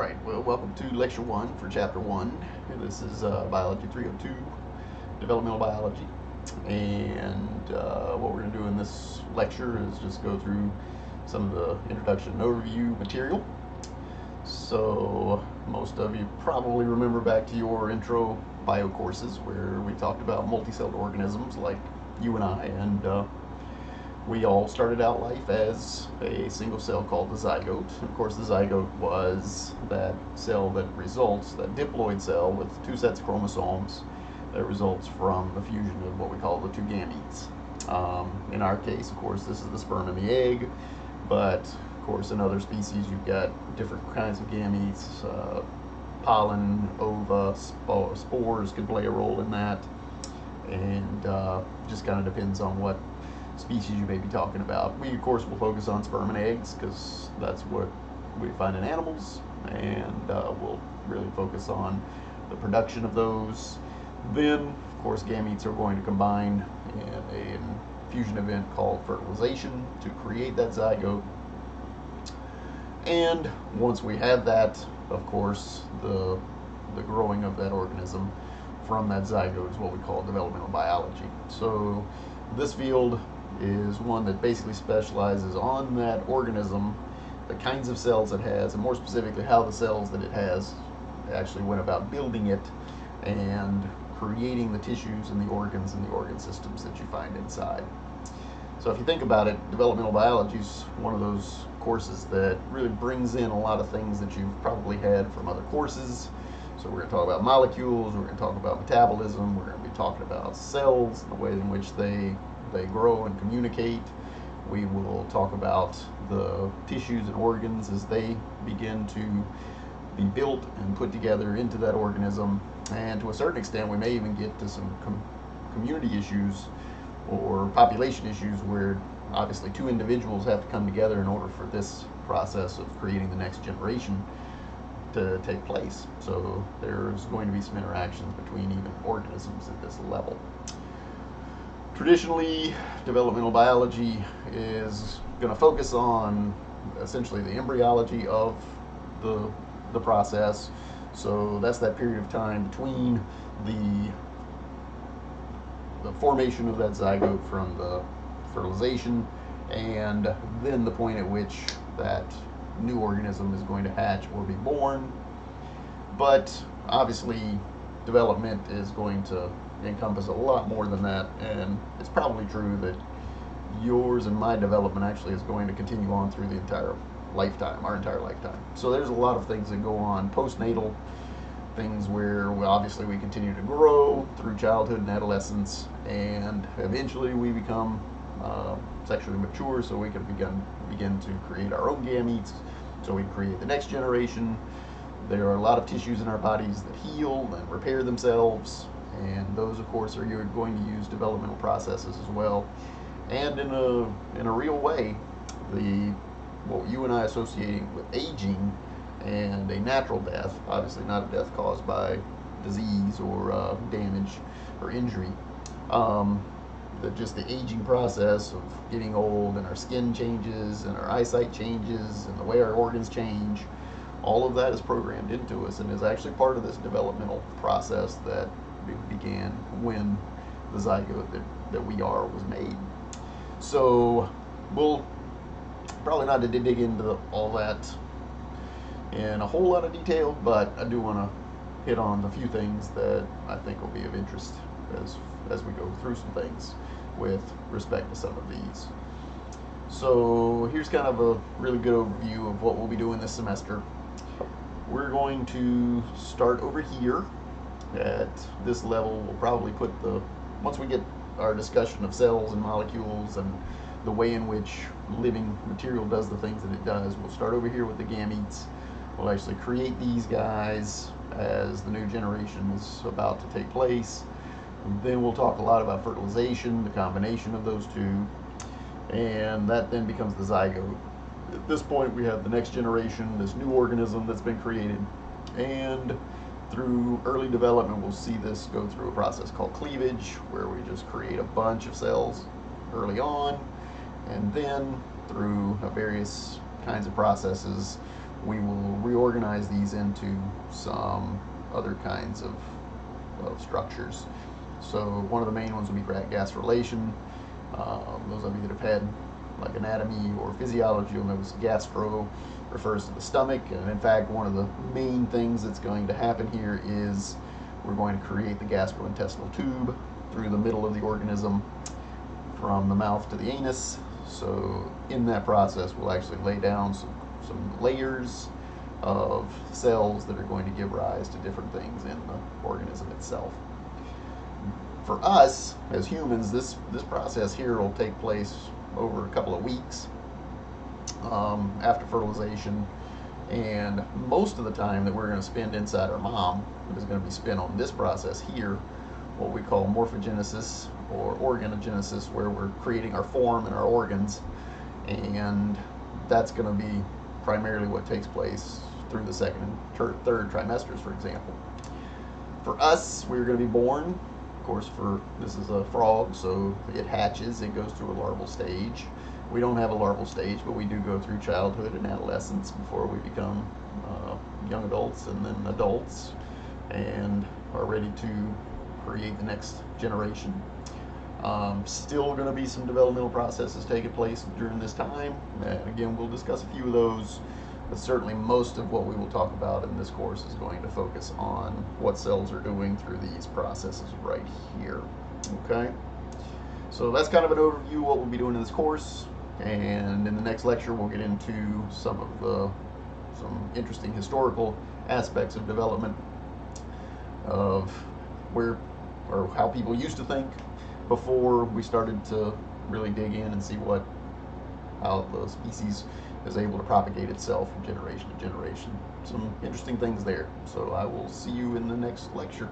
Alright, well, welcome to Lecture 1 for Chapter 1. This is Biology 302, Developmental Biology. And what we're going to do in this lecture is just go through some of the introduction and overview material. So, most of you probably remember back to your intro bio courses where we talked about multicelled organisms like you and I, and we all started out life as a single cell called the zygote. And of course, the zygote was that cell that results, that diploid cell with two sets of chromosomes that results from the fusion of what we call the two gametes. In our case, of course, this is the sperm and the egg, but of course, in other species, you've got different kinds of gametes. Pollen, ova, spores could play a role in that, and just kind of depends on what species you may be talking about. We, of course, will focus on sperm and eggs because that's what we find in animals, and we'll really focus on the production of those. Then, of course, gametes are going to combine in a fusion event called fertilization to create that zygote. And once we have that, of course, the growing of that organism from that zygote is what we call developmental biology. So this field is one that basically specializes on that organism, the kinds of cells it has, and more specifically how the cells that it has actually went about building it and creating the tissues and the organs and the organ systems that you find inside. So if you think about it, developmental biology is one of those courses that really brings in a lot of things that you've probably had from other courses. So we're going to talk about molecules, we're going to talk about metabolism, we're going to be talking about cells and the way in which they grow and communicate. We will talk about the tissues and organs as they begin to be built and put together into that organism. And to a certain extent, we may even get to some community issues or population issues where obviously two individuals have to come together in order for this process of creating the next generation to take place. So there's going to be some interactions between even organisms at this level. Traditionally, developmental biology is going to focus on essentially the embryology of the process. So that's that period of time between the formation of that zygote from the fertilization and then the point at which that new organism is going to hatch or be born. But obviously, development is going to encompass a lot more than that, and it's probably true that yours and my development actually is going to continue on through the entire lifetime, our entire lifetime. So there's a lot of things that go on postnatal, things where obviously we continue to grow through childhood and adolescence, and eventually we become sexually mature, so we can begin to create our own gametes, so we can create the next generation. There are a lot of tissues in our bodies that heal and repair themselves, and those, of course, are you're going to use developmental processes as well. And in a real way, what you and I associating with aging and a natural death, obviously not a death caused by disease or damage or injury, just the aging process of getting old, and our skin changes and our eyesight changes and the way our organs change, all of that is programmed into us and is actually part of this developmental process that began when the zygote that we are was made. So we'll probably not to dig into all that in a whole lot of detail, but I do want to hit on a few things that I think will be of interest as we go through some things with respect to some of these. So here's kind of a really good overview of what we'll be doing this semester. We're going to start over here at this level. We'll probably put once we get our discussion of cells and molecules and the way in which living material does the things that it does, we'll start over here with the gametes. We'll actually create these guys as the new generation is about to take place. And then we'll talk a lot about fertilization, the combination of those two, and that then becomes the zygote. At this point, we have the next generation, this new organism that's been created, and through early development, we'll see this go through a process called cleavage, where we just create a bunch of cells early on, and then through various kinds of processes, we will reorganize these into some other kinds of structures. So one of the main ones would be gas relation. Those of you that have had like anatomy or physiology will know this gastro refers to the stomach, and in fact one of the main things that's going to happen here is we're going to create the gastrointestinal tube through the middle of the organism from the mouth to the anus. So in that process we'll actually lay down some layers of cells that are going to give rise to different things in the organism itself. For us as humans, this process here will take place over a couple of weeks after fertilization, and most of the time that we're going to spend inside our mom is going to be spent on this process here, what we call morphogenesis or organogenesis, where we're creating our form and our organs, and that's going to be primarily what takes place through the second and third trimesters, for example. For us, we're going to be born, of course, this is a frog, so it hatches, it goes through a larval stage. We don't have a larval stage, but we do go through childhood and adolescence before we become young adults and then adults and are ready to create the next generation. Still going to be some developmental processes taking place during this time, and again we'll discuss a few of those, but certainly most of what we will talk about in this course is going to focus on what cells are doing through these processes right here. Okay, so that's kind of an overview of what we'll be doing in this course, and in the next lecture we'll get into some interesting historical aspects of development, of where or how people used to think before we started to really dig in and see how the species is able to propagate itself from generation to generation. Some interesting things there. So I will see you in the next lecture.